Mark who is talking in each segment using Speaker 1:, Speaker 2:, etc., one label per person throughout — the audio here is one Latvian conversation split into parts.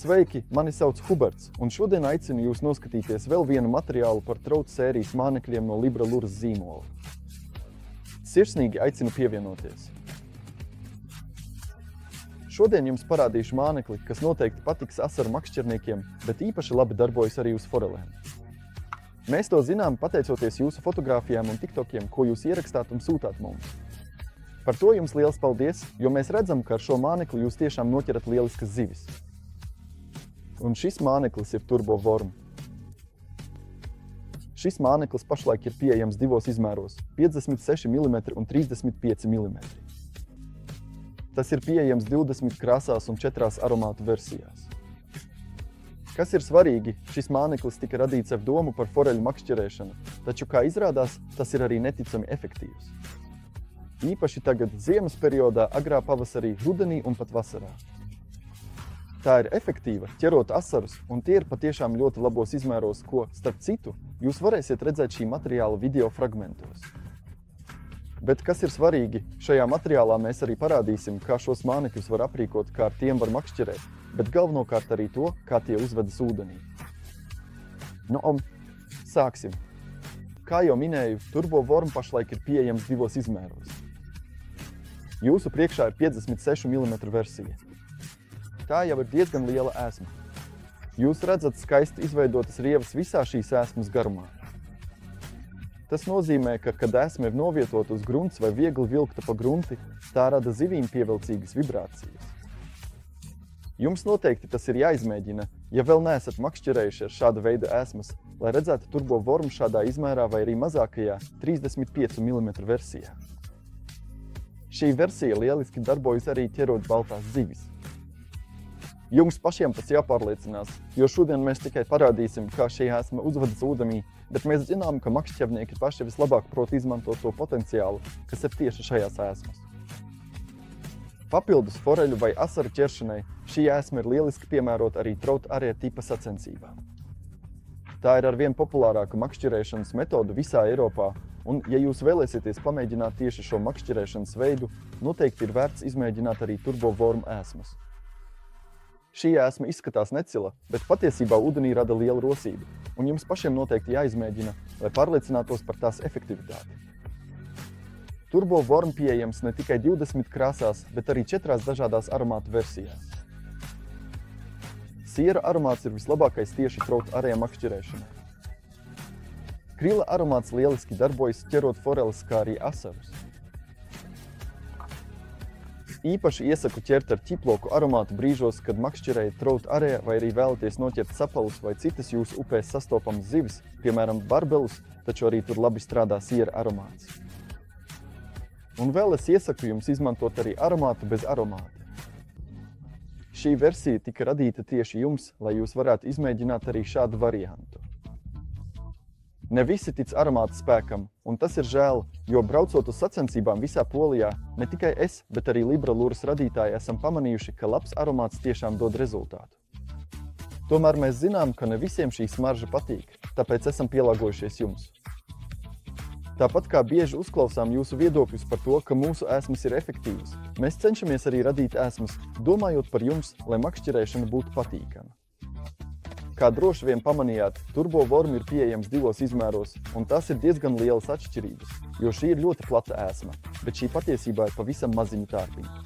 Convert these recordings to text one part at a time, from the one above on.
Speaker 1: Sveiki, mani sauc Huberts, un šodien aicinu jūs noskatīties vēl vienu materiālu par trautu sērijas mānekļiem no Libra Luras zīmola. Sirsnīgi aicinu pievienoties. Šodien jums parādīšu mānekli, kas noteikti patiks asaru makšķerniekiem, bet īpaši labi darbojas arī uz forelēm. Mēs to zinām pateicoties jūsu fotogrāfijām un tiktokiem, ko jūs ierakstāt un sūtāt mums. Par to jums liels paldies, jo mēs redzam, ka ar šo mānekli jūs tiešām noķerat lieliskas zivis. Un šis māneklis ir Turbo Worm. Šis māneklis pašlaik ir pieejams divos izmēros – 56 mm un 35 mm. Tas ir pieejams 20 krāsās un 4 aromātu versijās. Kas ir svarīgi, šis māneklis tika radīts ar domu par foreļu makšķerēšanu, taču, kā izrādās, tas ir arī neticami efektīvs. Īpaši tagad ziemas periodā, agrā pavasarī, rudenī un pat vasarā. Tā ir efektīva, ķerot asarus, un tie ir patiešām ļoti labos izmēros, ko, starp citu, jūs varēsiet redzēt šī materiāla video fragmentos. Bet kas ir svarīgi, šajā materiālā mēs arī parādīsim, kā šos mānekļus var aprīkot, kā ar tiem var makšķerēt, bet galvenokārt arī to, kā tie uzvedas ūdenī. Sāksim. Kā jau minēju, Turbo Worm pašlaik ir pieejams divos izmēros. Jūsu priekšā ir 56 mm versija. Tā jau ir diezgan liela ēsma. Jūs redzat skaisti izveidotas rievas visā šīs ēsmas garumā. Tas nozīmē, ka, kad ēsma ir novietota uz grunts vai viegli vilkta pa grunti, tā rada zivīm pievilcīgas vibrācijas. Jums noteikti tas ir jāizmēģina, ja vēl neesat makšķerējuši ar šāda veida ēsmas, lai redzētu Turbo Worm šādā izmērā vai arī mazākajā 35 mm versijā. Šī versija lieliski darbojas arī ķerot baltās zivis. Jums pašiem tas jāpārliecinās, jo šodien mēs tikai parādīsim, kā šī ēsma uzvedas ūdenī, bet mēs zinām, ka makšķernieki paši vislabāk prot izmantot to potenciālu, kas ir tieši šajās ēsmas. Papildus foreļu vai asaru ķeršanai, šī ēsma ir lieliski piemērota arī trautu arēja tipa sacensībām. Tā ir arvien populārāka makšķerēšanas metoda visā Eiropā, un, ja jūs vēlēsieties pamēģināt tieši šo makšķerēšanas veidu, noteikti ir vērts izmēģināt arī Turbo Worm ēsmas. Šī ēsma izskatās necila, bet patiesībā ūdenī rada lielu rosību, un jums pašiem noteikti jāizmēģina, lai pārliecinātos par tās efektivitāti. Turbo Worm pieejams ne tikai 20 krāsās, bet arī 4 dažādās aromātu versijās. Siera aromāts ir vislabākais tieši trautu arēja makšķerēšanai. Krila aromāts lieliski darbojas ķerot foreles, kā arī asarus. Īpaši iesaku ķert ar ķiploku aromātu brīžos, kad makšķerējat trautu arēja vai arī vēlaties noķert sapalus vai citas jūsu upēs sastopamas zivis, piemēram, barbelus, taču arī tur labi strādā siera aromāts. Un vēl es iesaku jums izmantot arī aromātu bez aromāta. Šī versija tika radīta tieši jums, lai jūs varētu izmēģināt arī šādu variantu. Ne visi tic aromāta spēkam, un tas ir žēl, jo braucot uz sacensībām visā Polijā, ne tikai es, bet arī Libra Luras radītāji esam pamanījuši, ka labs aromāts tiešām dod rezultātu. Tomēr mēs zinām, ka ne visiem šī smarža patīk, tāpēc esam pielāgojušies jums. Tāpat kā bieži uzklausām jūsu viedokļus par to, ka mūsu ēsmas ir efektīvas, mēs cenšamies arī radīt ēsmas, domājot par jums, lai makšķerēšana būtu patīkama. Kā droši vien pamanījāt, Turbo Worm ir pieejams divos izmēros, un tās ir diezgan lielas atšķirības, jo šī ir ļoti plata ēsma, bet šī patiesībā ir pavisam maziņa tārpiņa.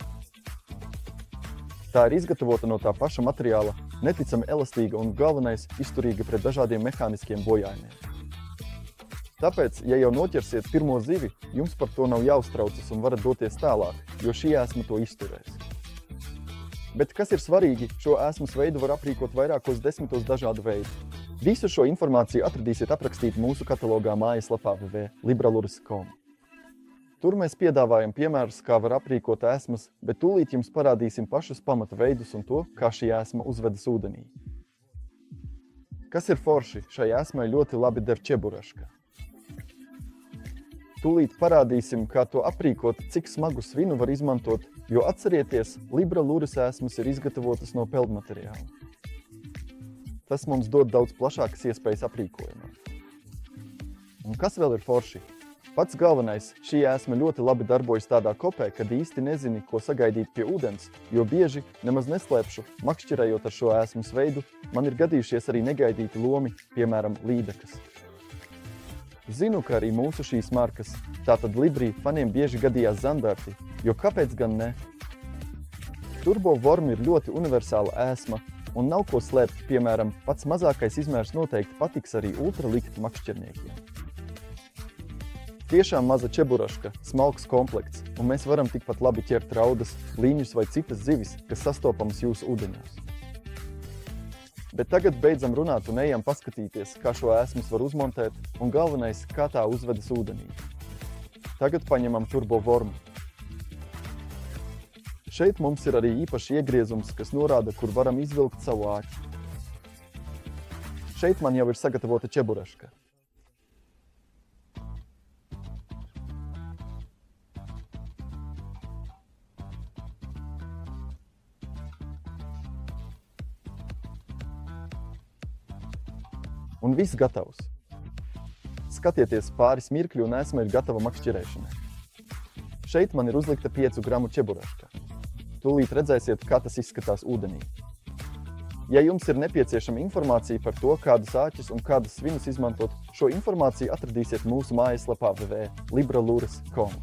Speaker 1: Tā ir izgatavota no tā paša materiāla, neticami elastīga un galvenais izturīga pret dažādiem mehāniskiem bojājumiem. Tāpēc, ja jau noķersiet pirmo zivi, jums par to nav jāuztraucas un varat doties tālāk, jo šī ēsma to izturēs. Bet kas ir svarīgi, šo ēsmas veidu var aprīkot vairākos 10 dažādu veidu. Visu šo informāciju atradīsiet aprakstītu mūsu katalogā mājaslapā www.libraluras.com. Tur mēs piedāvājam piemērus, kā var aprīkot ēsmas, bet tūlīt jums parādīsim pašus pamata veidus un to, kā šī ēsma uzvedas ūdenī. Kas ir forši, šai ēsmai ļoti labi der čeburaška. Tūlīt parādīsim, kā to aprīkot, cik smagu svinu var izmantot, jo atcerieties, Libra Luras ēsmas ir izgatavotas no peldmateriāla. Tas mums dod daudz plašākas iespējas aprīkojumā. Un kas vēl ir forši? Pats galvenais, šī ēsma ļoti labi darbojas tādā kopē, kad īsti nezini, ko sagaidīt pie ūdens, jo bieži, nemaz neslēpšu, makšķerējot ar šo ēsmas veidu, man ir gadījušies arī negaidīti lomi, piemēram, līdekas. Zinu, ka arī mūsu šīs markas, tātad Libri, faniem bieži gadījās zandarti, jo kāpēc gan ne? Turbo Worm ir ļoti universāla ēsma, un nav ko slēpt, piemēram, pats mazākais izmērs noteikti patiks arī ultraliktu makšķerniekiem. Tiešām maza čeburaška, smalks komplekts, un mēs varam tikpat labi ķert raudas, līņus vai citas zivis, kas sastopamas jūsu ūdeņos. Bet tagad beidzam runāt un ejam paskatīties, kā šo ēsmas var uzmontēt, un galvenais, kā tā uzvedas ūdenī. Tagad paņemam Turbo Wormu. Šeit mums ir arī īpašs iegriezums, kas norāda, kur varam izvilkt savu āķi. Šeit man jau ir sagatavota čeburaška. Un viss gatavs. Skatieties, pāris mirkļi un ēsma ir gatava makšķerēšanai. Šeit man ir uzlikta 5 gramu čeburaška. Tūlīt redzēsiet, kā tas izskatās ūdenī. Ja jums ir nepieciešama informācija par to, kādus āķus un kādus svinus izmantot, šo informāciju atradīsiet mūsu mājaslapā www.libralures.com.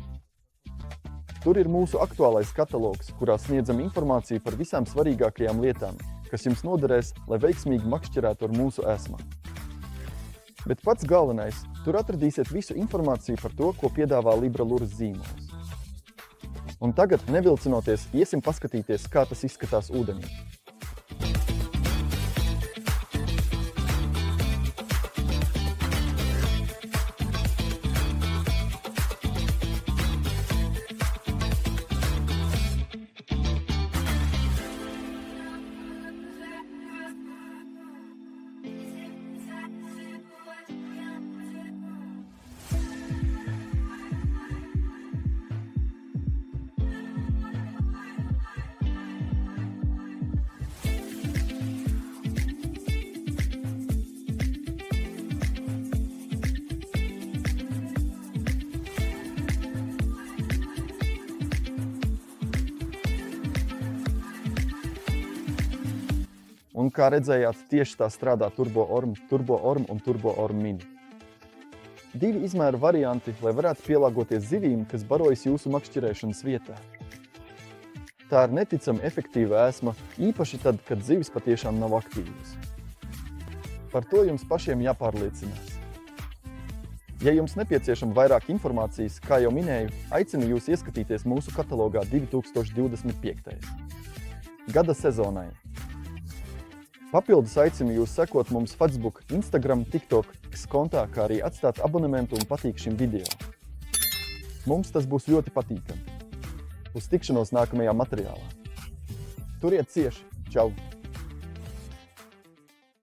Speaker 1: Tur ir mūsu aktuālais katalogs, kurā sniedzam informāciju par visām svarīgākajām lietām, kas jums noderēs, lai veiksmīgi makšķerētu ar mūsu ēsmām. Bet pats galvenais, tur atradīsiet visu informāciju par to, ko piedāvā Libralures zīmols. Un tagad, nevilcinoties, iesim paskatīties, kā tas izskatās ūdenī. Un kā redzējāt, tieši tā strādā Turbo Worm un Turbo Worm Mini. 2 izmēru varianti, lai varētu pielāgoties zivīm, kas barojas jūsu makšķerēšanas vietā. Tā ir neticami efektīva ēsma, īpaši tad, kad zivis patiešām nav aktīvas. Par to jums pašiem jāpārliecinās. Ja jums nepieciešama vairāk informācijas, kā jau minēju, aicinu jūs ieskatīties mūsu katalogā 2025. Gada sezonai. Papildus aicinu jūs sekot mums Facebook, Instagram, TikTok, kontā, kā arī atstāt abonementu un patīk šim video. Mums tas būs ļoti patīkami. Uz tikšanos nākamajā materiālā. Turiet cieši! Čau!